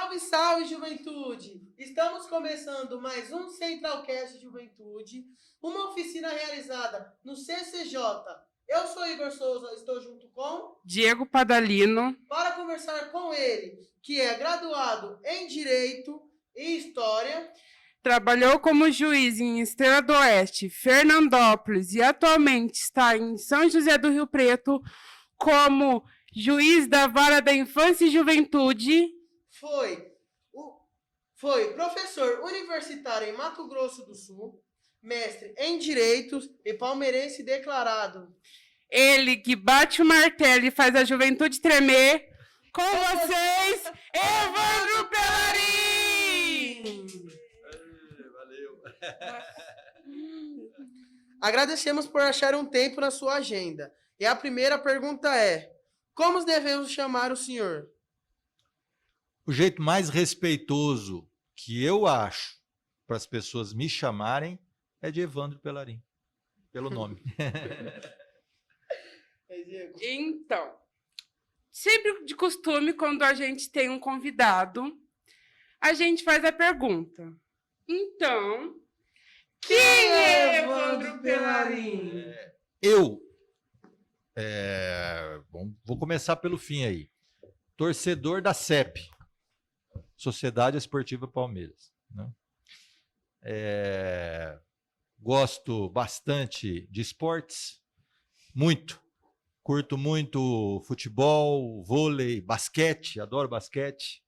Salve, salve, juventude! Estamos começando mais um Centralcast Juventude, uma oficina realizada no CCJ. Eu sou Igor Souza, estou junto com Diego Padalino, para conversar com ele, que é graduado em Direito e História. trabalhou como juiz em Estrela do Oeste, Fernandópolis e atualmente está em São José do Rio Preto como juiz da Vara da Infância e Juventude. Foi professor universitário em Mato Grosso do Sul, mestre em Direitos e palmeirense declarado. Ele que bate o martelo e faz a juventude tremer. Com vocês, Evandro Pelarim! Valeu. Agradecemos por achar um tempo na sua agenda. E a primeira pergunta é: como devemos chamar o senhor? O jeito mais respeitoso que eu acho para as pessoas me chamarem é de Evandro Pelarim, pelo nome. Então, sempre de costume, quando a gente tem um convidado, a gente faz a pergunta. Então, quem é Evandro Pelarim? Vou começar pelo fim aí. Torcedor da CEP, Sociedade Esportiva Palmeiras, né? Gosto bastante de esportes, muito. Curto muito futebol, vôlei, basquete, adoro basquete.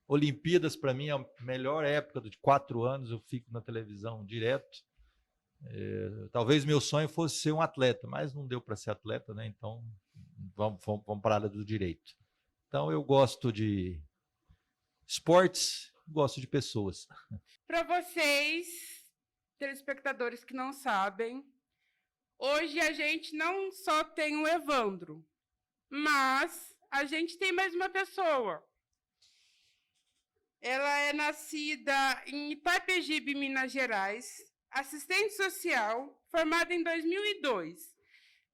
Olimpíadas, para mim, é a melhor época de 4 anos, eu fico na televisão direto. Talvez meu sonho fosse ser um atleta, mas não deu para ser atleta, né? Então, vamos para a área do direito. Então, eu gosto de esportes, gosto de pessoas. Para vocês, telespectadores que não sabem, hoje a gente não só tem o Evandro, mas a gente tem mais uma pessoa. Ela é nascida em Itapejipe, Minas Gerais, assistente social, formada em 2002,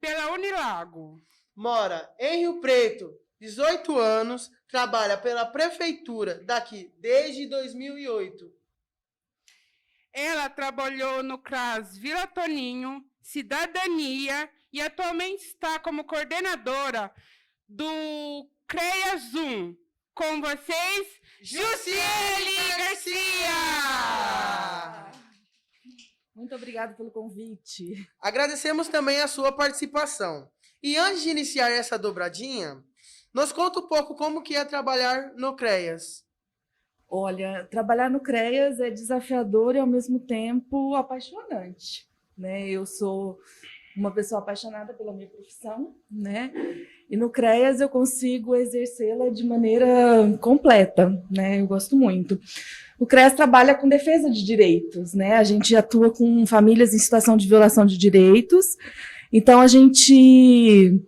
pela Unilago. Mora em Rio Preto, 18 anos, trabalha pela prefeitura daqui desde 2008. Ela trabalhou no CRAS Vila Toninho, Cidadania, e atualmente está como coordenadora do CREA Zoom. Com vocês, Jussiele Garcia! Muito obrigada pelo convite. Agradecemos também a sua participação. E antes de iniciar essa dobradinha, nos conta um pouco como que é trabalhar no CREAS. Olha, trabalhar no CREAS é desafiador e, ao mesmo tempo, apaixonante, né? Eu sou uma pessoa apaixonada pela minha profissão, né? E no CREAS eu consigo exercê-la de maneira completa, né? Eu gosto muito. O CREAS trabalha com defesa de direitos, né? A gente atua com famílias em situação de violação de direitos. Então, a gente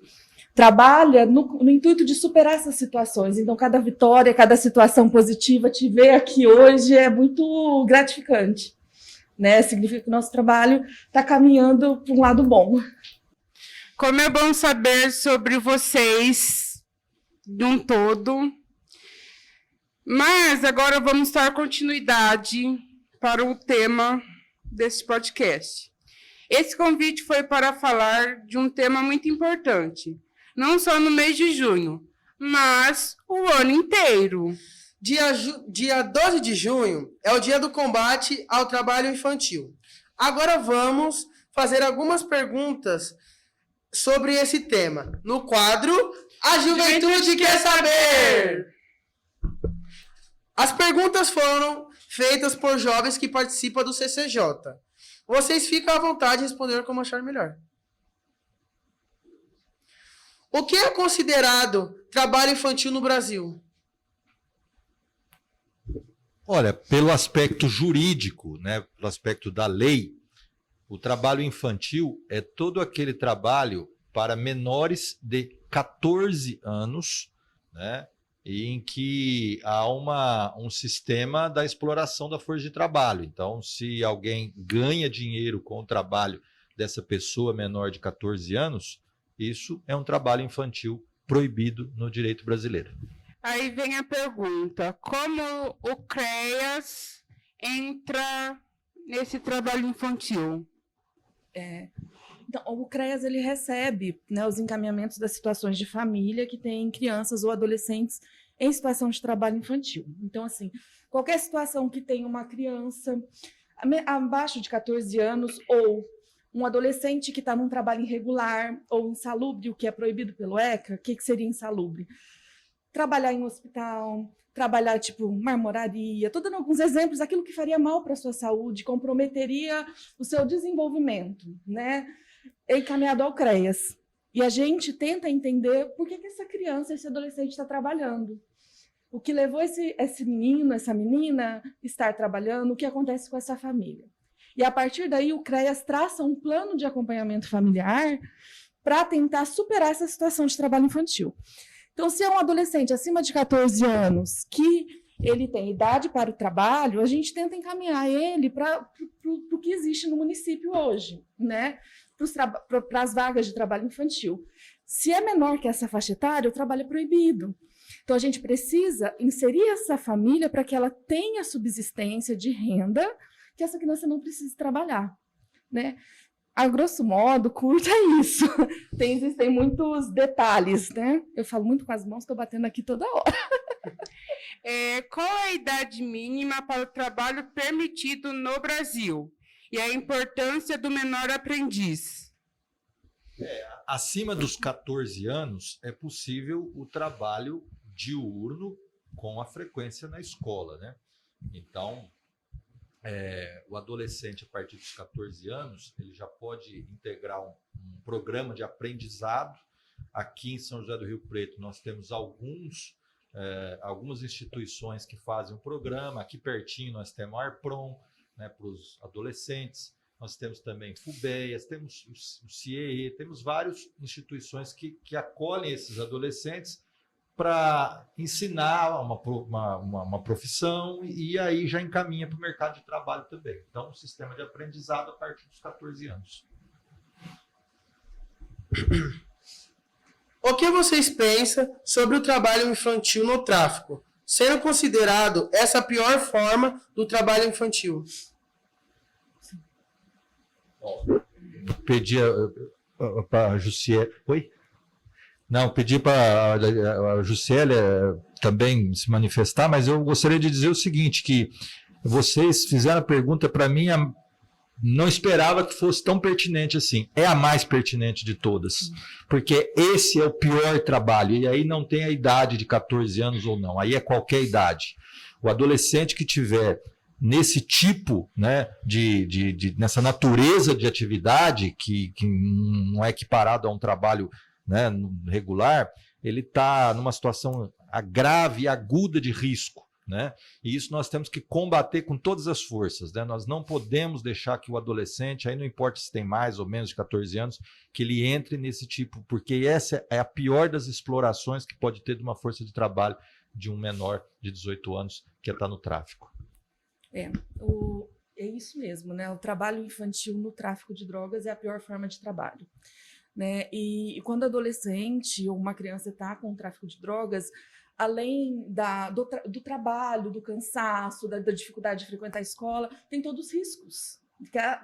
trabalha no intuito de superar essas situações. Então, cada vitória, cada situação positiva, te ver aqui hoje é muito gratificante, né? Significa que o nosso trabalho está caminhando para um lado bom. Como é bom saber sobre vocês de um todo. Mas agora vamos dar continuidade para o tema desse podcast. Esse convite foi para falar de um tema muito importante, não só no mês de junho, mas o ano inteiro. Dia 12 de junho é o dia do combate ao trabalho infantil. Agora vamos fazer algumas perguntas sobre esse tema, no quadro A Juventude Quer Saber! As perguntas foram feitas por jovens que participam do CCJ. Vocês ficam à vontade de responder como achar melhor. O que é considerado trabalho infantil no Brasil? Olha, pelo aspecto jurídico, né, pelo aspecto da lei, o trabalho infantil é todo aquele trabalho para menores de 14 anos, né, em que há um sistema da exploração da força de trabalho. Então, se alguém ganha dinheiro com o trabalho dessa pessoa menor de 14 anos, isso é um trabalho infantil proibido no direito brasileiro. Aí vem a pergunta: como o CREAS entra nesse trabalho infantil? Então, o CREAS ele recebe, né, os encaminhamentos das situações de família que têm crianças ou adolescentes em situação de trabalho infantil. Então, assim, qualquer situação que tenha uma criança abaixo de 14 anos ou um adolescente que está num trabalho irregular ou insalubre, o que é proibido pelo ECA, o que seria insalubre? Trabalhar em um hospital, trabalhar tipo marmoraria, estou dando alguns exemplos daquilo que faria mal para a sua saúde, comprometeria o seu desenvolvimento, né? Encaminhado ao CREAS. E a gente tenta entender por que essa criança, esse adolescente está trabalhando. O que levou esse menino, essa menina estar trabalhando, o que acontece com essa família. E a partir daí o CREAS traça um plano de acompanhamento familiar para tentar superar essa situação de trabalho infantil. Então, se é um adolescente acima de 14 anos que ele tem idade para o trabalho, a gente tenta encaminhar ele para o que existe no município hoje, né? Para as vagas de trabalho infantil. Se é menor que essa faixa etária, o trabalho é proibido. Então, a gente precisa inserir essa família para que ela tenha subsistência de renda, que essa criança não precise trabalhar, né? A grosso modo, curto é isso. Existem muitos detalhes, né? Eu falo muito com as mãos, estou batendo aqui toda hora. Qual é a idade mínima para o trabalho permitido no Brasil? E a importância do menor aprendiz? Acima dos 14 anos é possível o trabalho diurno com a frequência na escola, né? Então, o adolescente, a partir dos 14 anos, ele já pode integrar um programa de aprendizado. Aqui em São José do Rio Preto, nós temos algumas instituições que fazem um programa. Aqui pertinho nós temos a Arprom, né, para os adolescentes. Nós temos também FUBEIAS, temos o CIE, temos várias instituições que acolhem esses adolescentes para ensinar uma profissão e aí já encaminha para o mercado de trabalho também. Então, um sistema de aprendizado a partir dos 14 anos. O que vocês pensam sobre o trabalho infantil no tráfico, sendo considerado essa a pior forma do trabalho infantil? Pedi para a Jussiele... Oi? Não, pedi para a Jussiele também se manifestar, mas eu gostaria de dizer o seguinte, que vocês fizeram a pergunta para mim, não esperava que fosse tão pertinente assim. É a mais pertinente de todas, porque esse é o pior trabalho, e aí não tem a idade de 14 anos ou não, aí é qualquer idade. O adolescente que tiver nesse tipo, né, nessa natureza de atividade, que não é equiparado a um trabalho, né, regular, ele está numa situação grave e aguda de risco, né? E isso nós temos que combater com todas as forças, né? Nós não podemos deixar que o adolescente, aí não importa se tem mais ou menos de 14 anos, que ele entre nesse tipo, porque essa é a pior das explorações que pode ter de uma força de trabalho de um menor de 18 anos que está no tráfico. É isso mesmo, né? O trabalho infantil no tráfico de drogas é a pior forma de trabalho, né? E quando adolescente ou uma criança está com o tráfico de drogas, além do trabalho, do cansaço, da dificuldade de frequentar a escola, tem todos os riscos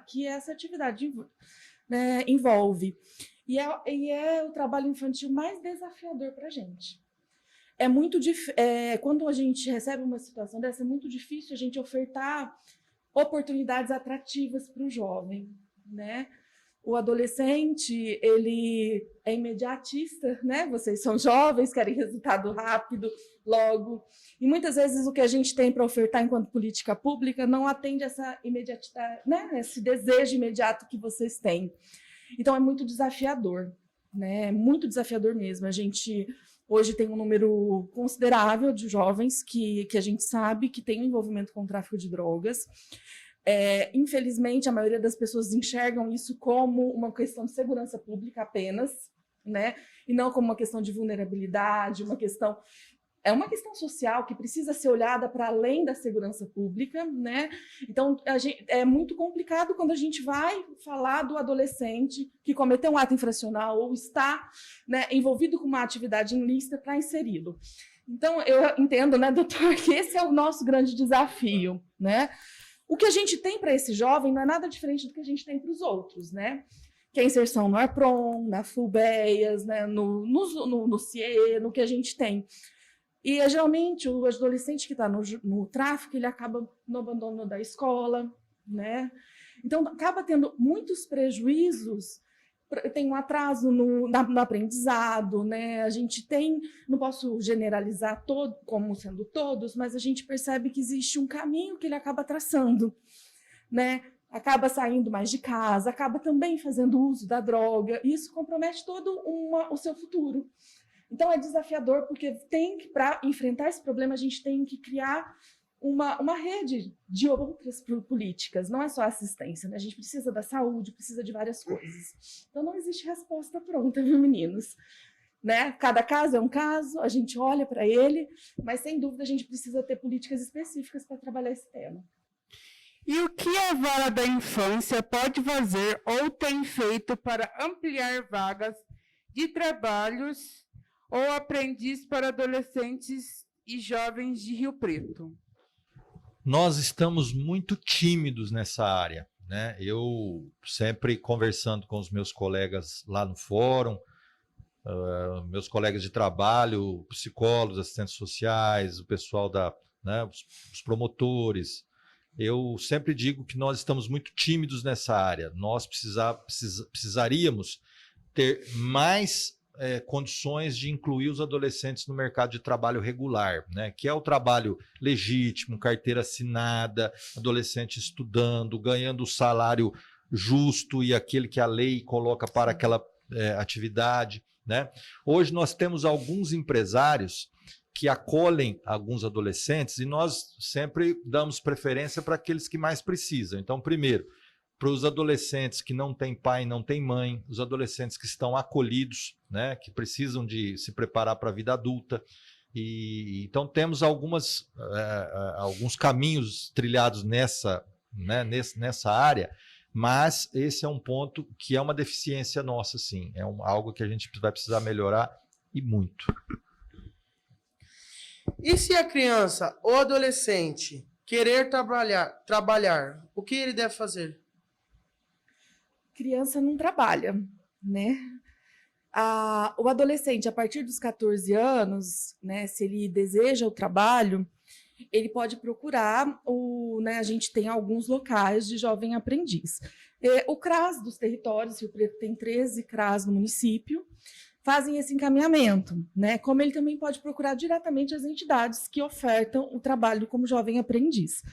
que essa atividade, né, envolve. E é o trabalho infantil mais desafiador para a gente. É muito quando a gente recebe uma situação dessa, é muito difícil a gente ofertar oportunidades atrativas para o jovem, né? O adolescente, ele é imediatista, né? Vocês são jovens, querem resultado rápido, logo. E muitas vezes o que a gente tem para ofertar enquanto política pública não atende essa imediatidade, né? Esse desejo imediato que vocês têm. Então é muito desafiador, né? É muito desafiador mesmo. A gente hoje tem um número considerável de jovens que a gente sabe que tem um envolvimento com o tráfico de drogas. Infelizmente, a maioria das pessoas enxergam isso como uma questão de segurança pública apenas, né? E não como uma questão de vulnerabilidade, é uma questão social que precisa ser olhada para além da segurança pública, né? Então, é muito complicado quando a gente vai falar do adolescente que cometeu um ato infracional ou está, né, envolvido com uma atividade ilícita para inseri-lo. Então, eu entendo, né, doutor, que esse é o nosso grande desafio, né? O que a gente tem para esse jovem não é nada diferente do que a gente tem para os outros, né? Que é a inserção no ARPRON, na FUBEAS, né, no CIE, no que a gente tem. E, geralmente, o adolescente que está no tráfico, ele acaba no abandono da escola, né? Então, acaba tendo muitos prejuízos, tem um atraso no aprendizado, né? A gente tem, não posso generalizar como sendo todos, mas a gente percebe que existe um caminho que ele acaba traçando, né? Acaba saindo mais de casa, acaba também fazendo uso da droga, e isso compromete todo o seu futuro. Então, é desafiador, porque para enfrentar esse problema, a gente tem que criar uma rede de outras políticas, não é só assistência, né? A gente precisa da saúde, precisa de várias coisas. Então, não existe resposta pronta, viu, meninos? Né? Cada caso é um caso, a gente olha para ele, mas, sem dúvida, a gente precisa ter políticas específicas para trabalhar esse tema. E o que a Vara da Infância pode fazer ou tem feito para ampliar vagas de trabalhos ou aprendiz para adolescentes e jovens de Rio Preto? Nós estamos muito tímidos nessa área, né? Eu sempre conversando com os meus colegas lá no fórum, meus colegas de trabalho, psicólogos, assistentes sociais, o pessoal os promotores, eu sempre digo que nós estamos muito tímidos nessa área. Nós precisaríamos ter mais condições de incluir os adolescentes no mercado de trabalho regular, né? Que é o trabalho legítimo, carteira assinada, adolescente estudando, ganhando o salário justo e aquele que a lei coloca para aquela atividade, né? Hoje nós temos alguns empresários que acolhem alguns adolescentes e nós sempre damos preferência para aqueles que mais precisam. Então, primeiro, para os adolescentes que não têm pai, não têm mãe, os adolescentes que estão acolhidos, né, que precisam de se preparar para a vida adulta. Então, temos alguns caminhos trilhados nessa área, mas esse é um ponto que é uma deficiência nossa, sim. É algo que a gente vai precisar melhorar e muito. E se a criança ou adolescente querer trabalhar, o que ele deve fazer? Criança não trabalha, né? O adolescente, a partir dos 14 anos, né, se ele deseja o trabalho, ele pode procurar, a gente tem alguns locais de jovem aprendiz. O CRAS dos territórios, Rio Preto tem 13 CRAS no município, fazem esse encaminhamento, né? Como ele também pode procurar diretamente as entidades que ofertam o trabalho como jovem aprendiz.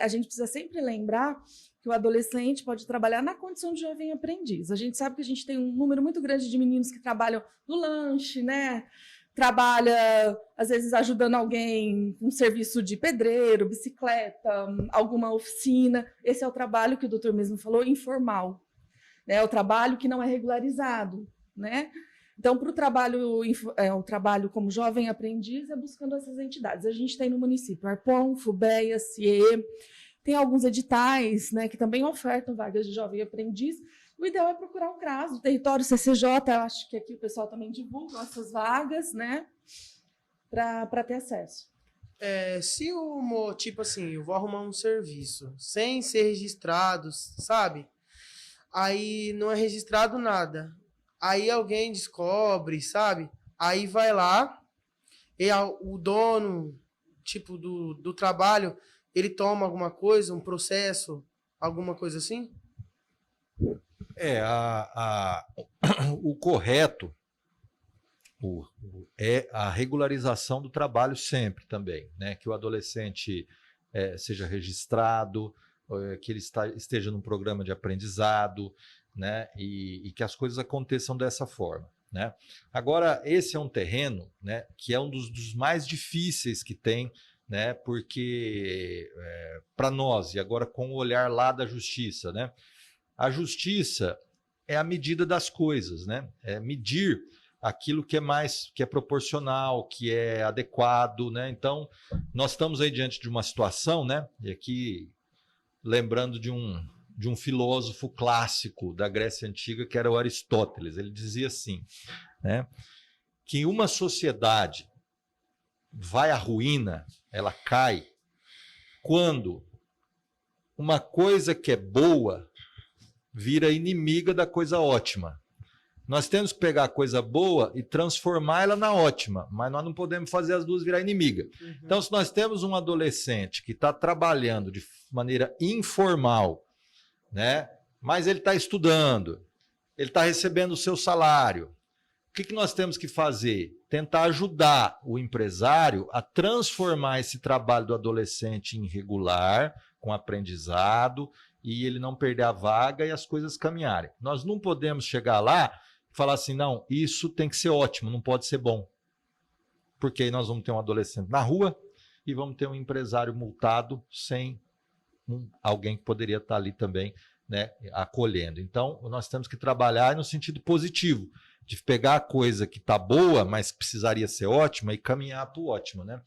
A gente precisa sempre lembrar que o adolescente pode trabalhar na condição de jovem aprendiz. A gente sabe que a gente tem um número muito grande de meninos que trabalham no lanche, né? Trabalha, às vezes, ajudando alguém com um serviço de pedreiro, bicicleta, alguma oficina. Esse é o trabalho que o doutor mesmo falou, informal. É o trabalho que não é regularizado, né? Então, para o trabalho como jovem aprendiz, é buscando essas entidades. A gente tem no município ARPON, FUBEAS, CIE, tem alguns editais, né, que também ofertam vagas de jovem aprendiz. O ideal é procurar um CRAS, o território CCJ, eu acho que aqui o pessoal também divulga essas vagas, né, para ter acesso. Se tipo assim, eu vou arrumar um serviço sem ser registrado, sabe? Aí não é registrado nada. Aí alguém descobre, sabe? Aí vai lá e o dono, tipo, do trabalho, ele toma alguma coisa, um processo, alguma coisa assim? O correto é a regularização do trabalho sempre também, né? Que o adolescente seja registrado, que ele esteja num programa de aprendizado, né? E que as coisas aconteçam dessa forma, né? Agora, esse é um terreno, né, que é um dos mais difíceis que tem, né? Porque para nós, e agora com o olhar lá da justiça, né? A justiça é a medida das coisas, né? É medir aquilo que é proporcional, que é adequado, né? Então, nós estamos aí diante de uma situação, né? E aqui lembrando de um filósofo clássico da Grécia Antiga, que era o Aristóteles. Ele dizia assim, né, que uma sociedade vai à ruína, ela cai, quando uma coisa que é boa vira inimiga da coisa ótima. Nós temos que pegar a coisa boa e transformar ela na ótima, mas nós não podemos fazer as duas virar inimiga. Então, se nós temos um adolescente que está trabalhando de maneira informal, né, mas ele está estudando, ele está recebendo o seu salário, o que nós temos que fazer? Tentar ajudar o empresário a transformar esse trabalho do adolescente em regular, com aprendizado, e ele não perder a vaga e as coisas caminharem. Nós não podemos chegar lá e falar assim, não, isso tem que ser ótimo, não pode ser bom. Porque aí nós vamos ter um adolescente na rua e vamos ter um empresário multado sem alguém que poderia estar ali também, né, acolhendo. Então, nós temos que trabalhar no sentido positivo, de pegar a coisa que está boa, mas precisaria ser ótima, e caminhar para o ótimo, né?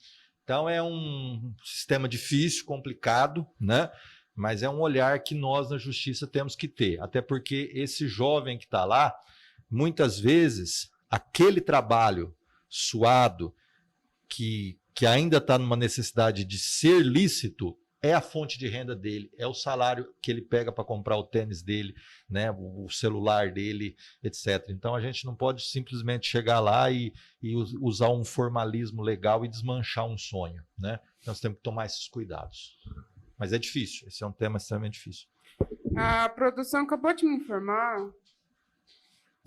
Então, é um sistema difícil, complicado, né? Mas é um olhar que nós, na justiça, temos que ter. Até porque esse jovem que está lá, muitas vezes, aquele trabalho suado, que ainda está numa necessidade de ser lícito, é a fonte de renda dele, é o salário que ele pega para comprar o tênis dele, né, o celular dele, etc. Então a gente não pode simplesmente chegar lá e usar um formalismo legal e desmanchar um sonho, né? Nós temos que tomar esses cuidados. Mas é difícil, esse é um tema extremamente difícil. A produção acabou de me informar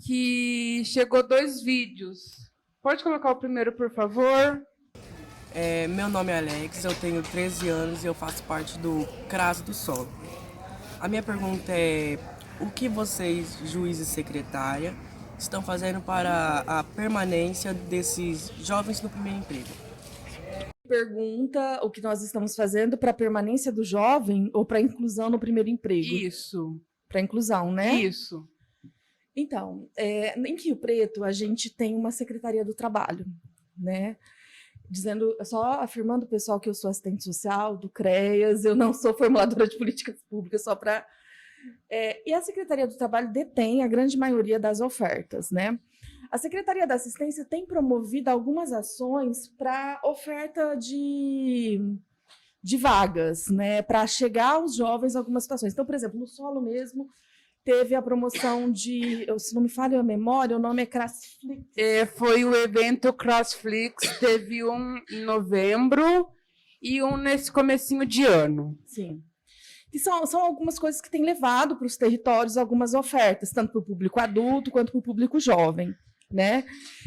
que chegou 2 vídeos. Pode colocar o primeiro, por favor? Meu nome é Alex, eu tenho 13 anos e eu faço parte do CRAS do Solo. A minha pergunta é: o que vocês, juízes e secretária, estão fazendo para a permanência desses jovens no primeiro emprego? Pergunta o que nós estamos fazendo para a permanência do jovem ou para a inclusão no primeiro emprego? Isso. Para inclusão, né? Isso. Então, em Rio Preto, a gente tem uma Secretaria do Trabalho, né? Só afirmando, pessoal, que eu sou assistente social do CREAS, eu não sou formuladora de políticas públicas, só para... e a Secretaria do Trabalho detém a grande maioria das ofertas, né? A Secretaria da Assistência tem promovido algumas ações para oferta de vagas, né? Para chegar aos jovens em algumas situações. Então, por exemplo, no Solo mesmo, teve a promoção de, se não me falha a memória, o nome é Crasflix. Foi o evento Crasflix, teve um em novembro e um nesse comecinho de ano. Sim. E são algumas coisas que têm levado para os territórios algumas ofertas, tanto para o público adulto quanto para o público jovem, né?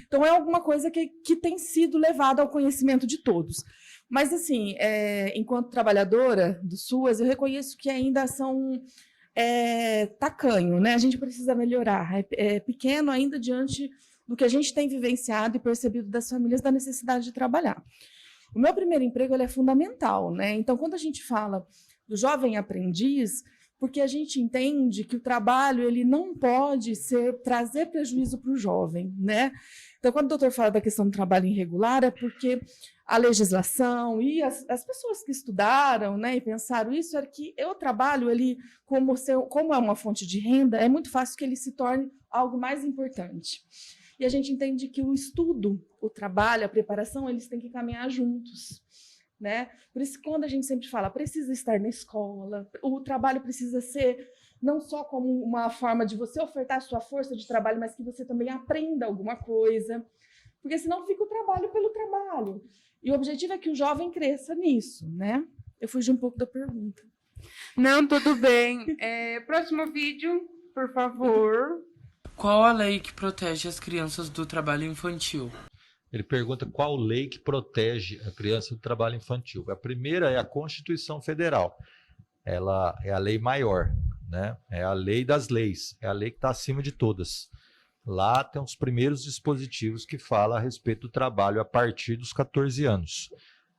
Então, é alguma coisa que tem sido levada ao conhecimento de todos. Mas, assim, enquanto trabalhadora do SUAS, eu reconheço que ainda são... tacanho, né? A gente precisa melhorar. É pequeno ainda diante do que a gente tem vivenciado e percebido das famílias da necessidade de trabalhar. O meu primeiro emprego ele é fundamental, né? Então, quando a gente fala do jovem aprendiz, porque a gente entende que o trabalho ele não pode trazer prejuízo para o jovem, né? Então, quando o doutor fala da questão do trabalho irregular, é porque a legislação e as pessoas que estudaram, né, e pensaram isso, é que o trabalho, ele, como é uma fonte de renda, é muito fácil que ele se torne algo mais importante. E a gente entende que o estudo, o trabalho, a preparação, eles têm que caminhar juntos, né? Por isso que quando a gente sempre fala, precisa estar na escola, o trabalho precisa ser não só como uma forma de você ofertar a sua força de trabalho, mas que você também aprenda alguma coisa, porque senão fica o trabalho pelo trabalho. E o objetivo é que o jovem cresça nisso, né? Eu fugi um pouco da pergunta. Não, tudo bem. Próximo vídeo, por favor. Qual a lei que protege as crianças do trabalho infantil? Ele pergunta qual lei que protege a criança do trabalho infantil. A primeira é a Constituição Federal. Ela é a lei maior, né? É a lei das leis, é a lei que está acima de todas. Lá tem os primeiros dispositivos que falam a respeito do trabalho a partir dos 14 anos.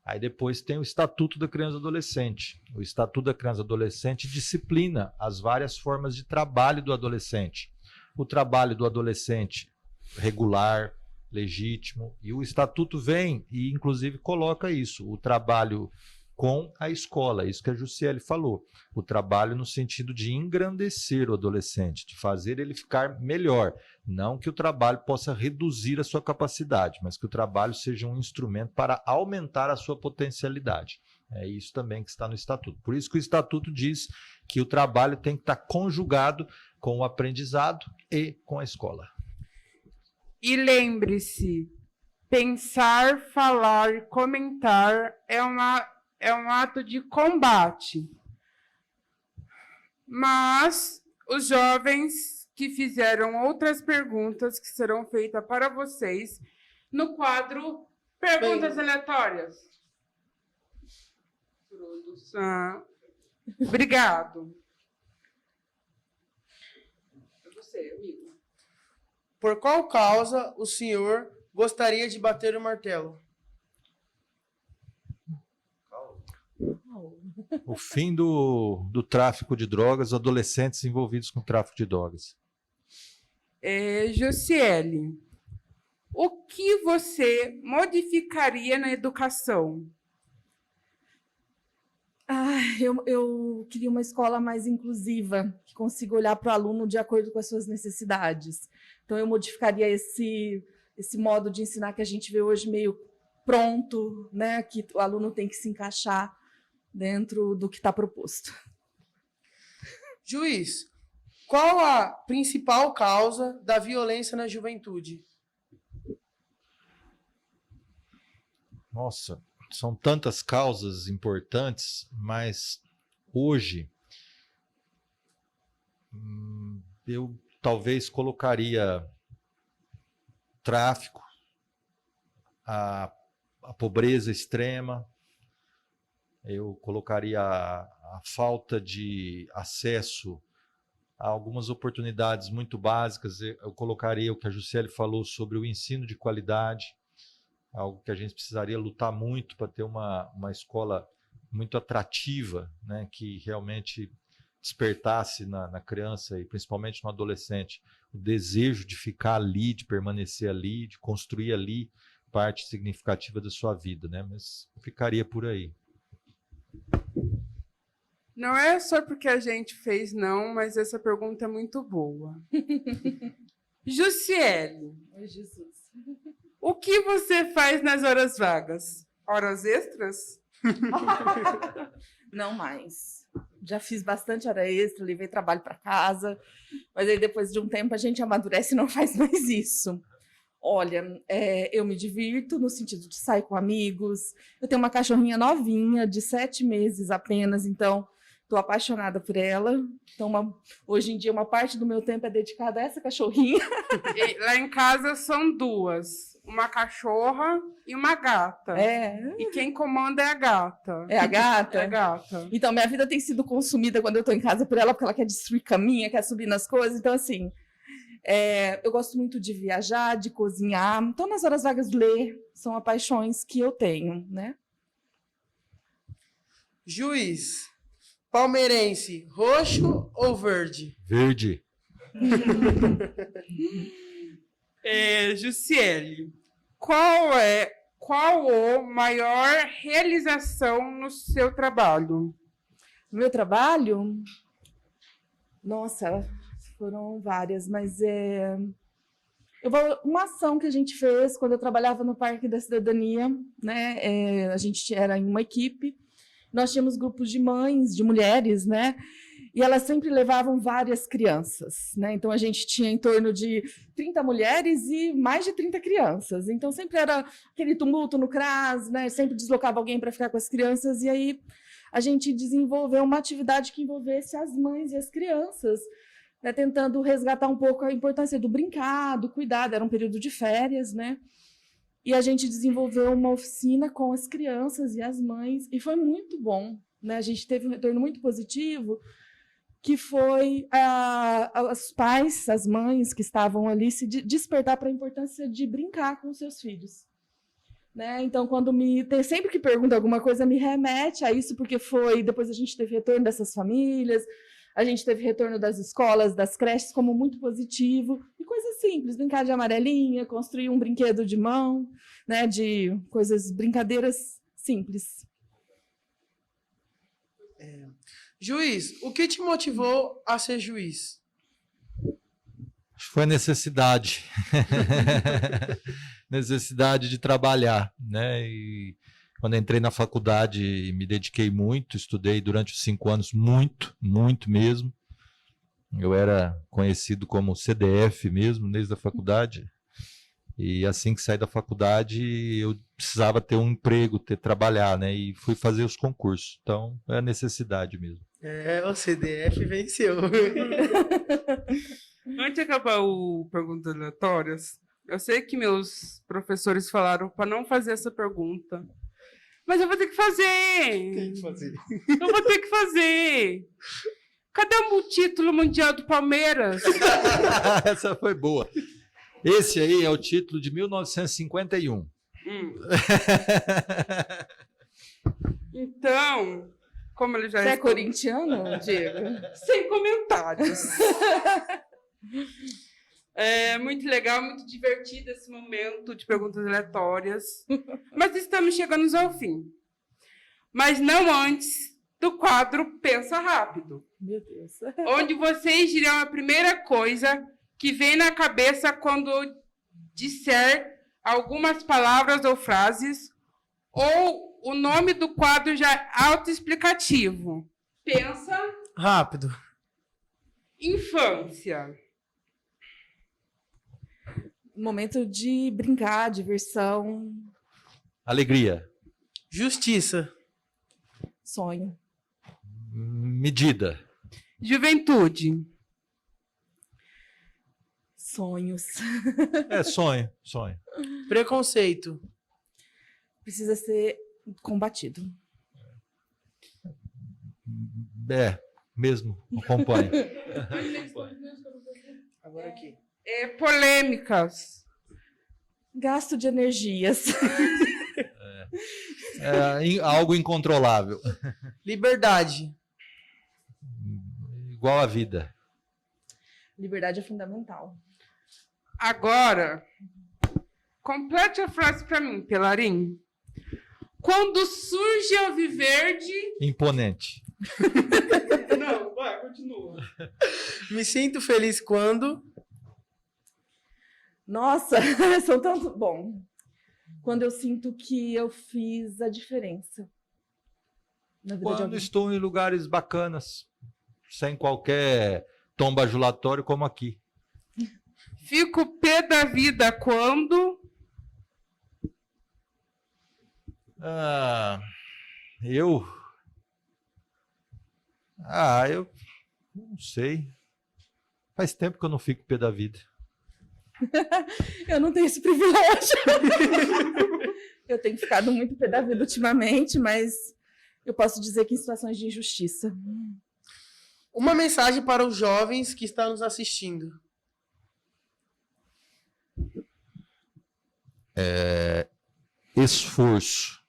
Aí depois tem o Estatuto da Criança e Adolescente. O Estatuto da Criança e Adolescente disciplina as várias formas de trabalho do adolescente. O trabalho do adolescente regular, legítimo, e o Estatuto vem e, inclusive, coloca isso. O trabalho com a escola. Isso que a Jussiele falou. O trabalho no sentido de engrandecer o adolescente, de fazer ele ficar melhor. Não que o trabalho possa reduzir a sua capacidade, mas que o trabalho seja um instrumento para aumentar a sua potencialidade. É isso também que está no Estatuto. Por isso que o Estatuto diz que o trabalho tem que estar conjugado com o aprendizado e com a escola. E lembre-se, pensar, falar, comentar é um ato de combate. Mas os jovens que fizeram outras perguntas que serão feitas para vocês no quadro Perguntas Aleatórias. Produção. Obrigado. É você, amigo. Por qual causa o senhor gostaria de bater o martelo? O fim do tráfico de drogas, adolescentes envolvidos com tráfico de drogas. Jussiele, o que você modificaria na educação? Eu queria uma escola mais inclusiva, que consiga olhar para o aluno de acordo com as suas necessidades. Então, eu modificaria esse modo de ensinar que a gente vê hoje meio pronto, né? Que o aluno tem que se encaixar dentro do que está proposto. Juiz, qual a principal causa da violência na juventude? Nossa, são tantas causas importantes, mas hoje eu talvez colocaria tráfico, a pobreza extrema, eu colocaria a falta de acesso a algumas oportunidades muito básicas, eu colocaria o que a Jussiele falou sobre o ensino de qualidade, algo que a gente precisaria lutar muito para ter uma escola muito atrativa, né, que realmente despertasse na criança e principalmente no adolescente o desejo de ficar ali, de permanecer ali, de construir ali parte significativa da sua vida, né? Mas eu ficaria por aí. Não é só porque a gente fez, não, mas essa pergunta é muito boa. Jussiele. Oi, Jesus. O que você faz nas horas vagas? Horas extras? Não mais. Já fiz bastante hora extra, levei trabalho para casa, mas aí depois de um tempo a gente amadurece e não faz mais isso. Olha, eu me divirto no sentido de sair com amigos. Eu tenho uma cachorrinha novinha, de 7 meses apenas, então estou apaixonada por ela. Então, hoje em dia, uma parte do meu tempo é dedicada a essa cachorrinha. E lá em casa são 2. Uma cachorra e uma gata. E quem comanda é a gata. É a gata? É a gata. Então, minha vida tem sido consumida quando eu estou em casa por ela, porque ela quer destruir caminha, quer subir nas coisas. Então, assim, eu gosto muito de viajar, de cozinhar. Então, nas horas vagas, ler são as paixões que eu tenho, né? Juiz, palmeirense, roxo ou verde? Verde. Jussiele, qual a maior realização no seu trabalho? No meu trabalho? Nossa, foram várias, mas uma ação que a gente fez quando eu trabalhava no Parque da Cidadania, né? A gente era em uma equipe, nós tínhamos grupos de mães, de mulheres, né? E elas sempre levavam várias crianças, né? Então, a gente tinha em torno de 30 mulheres e mais de 30 crianças. Então, sempre era aquele tumulto no CRAS, né? Sempre deslocava alguém para ficar com as crianças. E aí, a gente desenvolveu uma atividade que envolvesse as mães e as crianças, né? Tentando resgatar um pouco a importância do brincar, do cuidado. Era um período de férias, né? E a gente desenvolveu uma oficina com as crianças e as mães. E foi muito bom, né? A gente teve um retorno muito positivo, que foi os pais, as mães que estavam ali se despertar para a importância de brincar com seus filhos. Né? Então, sempre que pergunta alguma coisa, me remete a isso, porque depois a gente teve retorno dessas famílias, a gente teve retorno das escolas, das creches, como muito positivo, e coisas simples, brincar de amarelinha, construir um brinquedo de mão, né? De brincadeiras simples. Juiz, o que te motivou a ser juiz? Acho que foi a necessidade. Necessidade de trabalhar, né? E quando entrei na faculdade, me dediquei muito, estudei durante os 5 anos muito, muito mesmo. Eu era conhecido como CDF mesmo, desde a faculdade. E assim que saí da faculdade, eu precisava ter um emprego, trabalhar, né? E fui fazer os concursos. Então, é a necessidade mesmo. O CDF venceu. Antes de acabar o perguntas aleatórias, eu sei que meus professores falaram para não fazer essa pergunta. Mas eu vou ter que fazer. Tem que fazer. Eu vou ter que fazer. Cadê o título mundial do Palmeiras? Essa foi boa. Esse aí é o título de 1951. Então, como ele já Você é respondeu- corintiano, Diego? Sem comentários. É muito legal, muito divertido esse momento de perguntas aleatórias. Mas estamos chegando ao fim. Mas não antes do quadro Pensa Rápido, Meu Deus. onde vocês dirão a primeira coisa que vem na cabeça quando disser algumas palavras ou frases, ou o nome do quadro já autoexplicativo. Pensa, Rápido. infância. Momento de brincar, diversão, Alegria. Justiça. sonho. Medida. Juventude. Sonhos. É sonho, sonho. Preconceito. Precisa ser combatido. É, mesmo, acompanho. Agora aqui. Polêmicas. Gasto de energias. Algo incontrolável. Liberdade. Igual a vida. Liberdade é fundamental. Agora, complete a frase para mim, Pelarim. Quando surge Alviverde... Imponente. Não, vai, continua. Me sinto feliz quando... Nossa, são tanto bom. Quando eu sinto que eu fiz a diferença na vida de Quando alguém. estou em lugares bacanas, sem qualquer tom bajulatório como aqui. Fico pé da vida quando... Eu não sei. Faz tempo que eu não fico pé da vida. Eu não tenho esse privilégio. Eu tenho ficado muito pé da vida ultimamente, mas eu posso dizer que em situações de injustiça. Uma mensagem para os jovens que estão nos assistindo. Esforço,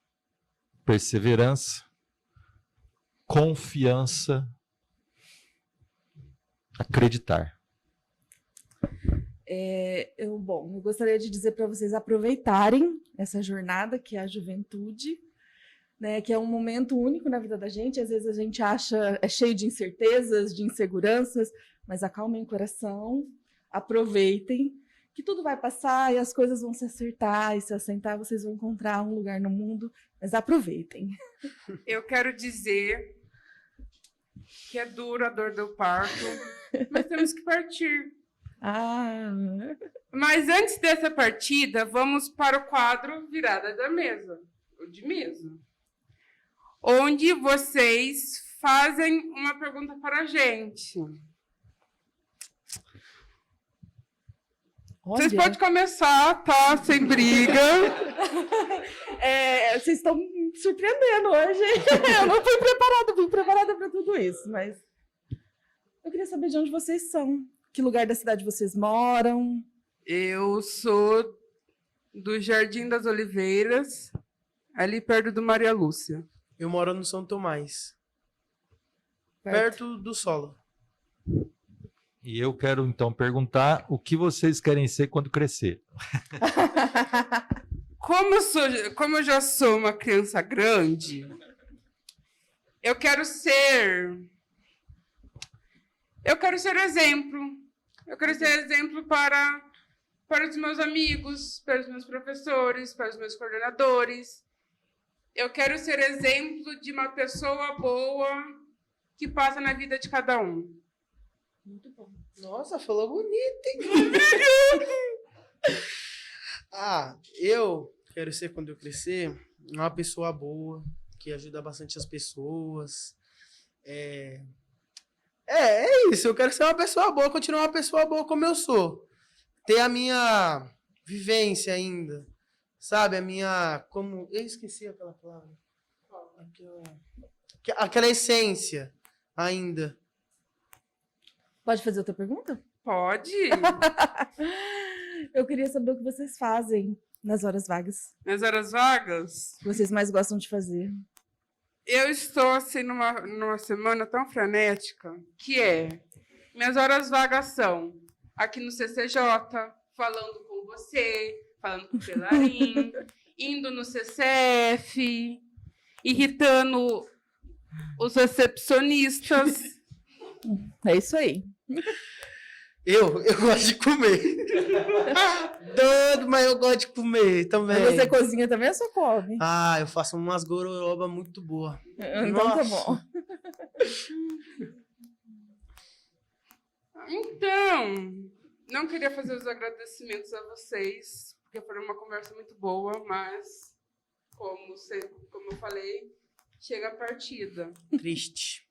perseverança, confiança, acreditar. Eu gostaria de dizer para vocês aproveitarem essa jornada que é a juventude, né, que é um momento único na vida da gente. Às vezes a gente acha é cheio de incertezas, de inseguranças, mas acalmem o coração, aproveitem, que tudo vai passar e as coisas vão se acertar, e se assentar vocês vão encontrar um lugar no mundo, mas aproveitem. Eu quero dizer que é duro a dor do parto, mas temos que partir. Mas antes dessa partida, vamos para o quadro Virada da Mesa, ou de mesa, onde vocês fazem uma pergunta para a gente. Vocês podem começar, tá? Sem briga. Vocês estão me surpreendendo hoje. Eu não fui preparada para tudo isso, mas eu queria saber de onde vocês são. Que lugar da cidade vocês moram? Eu sou do Jardim das Oliveiras, ali perto do Maria Lúcia. Eu moro no São Tomás. Perto do Solo. E eu quero então perguntar o que vocês querem ser quando crescer. Como eu já sou uma criança grande, eu quero ser Eu quero ser exemplo. Eu quero ser exemplo para os meus amigos, para os meus professores, para os meus coordenadores. Eu quero ser exemplo de uma pessoa boa que passa na vida de cada um. Muito bom. Nossa, falou bonito, hein? Eu quero ser, quando eu crescer, uma pessoa boa, que ajuda bastante as pessoas. É isso. Eu quero ser uma pessoa boa, continuar uma pessoa boa como eu sou. Ter a minha vivência ainda. Sabe? A minha... Como... Eu esqueci aquela palavra. Aquela essência ainda. Pode fazer outra pergunta? Pode? Eu queria saber o que vocês fazem nas horas vagas. Nas horas vagas? O que vocês mais gostam de fazer? Eu estou, assim, numa semana tão frenética, que minhas horas vagas são aqui no CCJ, falando com você, falando com o Pelarim, indo no CCF, irritando os recepcionistas. É isso aí. Eu gosto de comer. Doido, mas eu gosto de comer também. Mas você cozinha também ou só come? Eu faço umas gororoba muito boas. Então tá bom. Então, não queria fazer os agradecimentos a vocês, porque foi uma conversa muito boa, mas, como eu falei, chega a partida. Triste.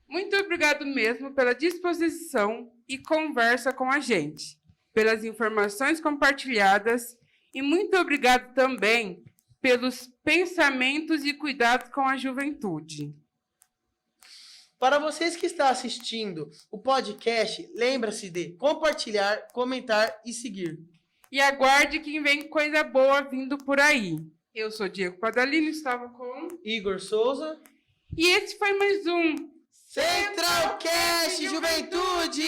Muito obrigado mesmo pela disposição e conversa com a gente, pelas informações compartilhadas e muito obrigado também pelos pensamentos e cuidados com a juventude. Para vocês que estão assistindo o podcast, lembra-se de compartilhar, comentar e seguir. E aguarde que vem coisa boa vindo por aí. Eu sou Diego Padalino, estava com Igor Souza. E esse foi mais um Centralcast Juventude!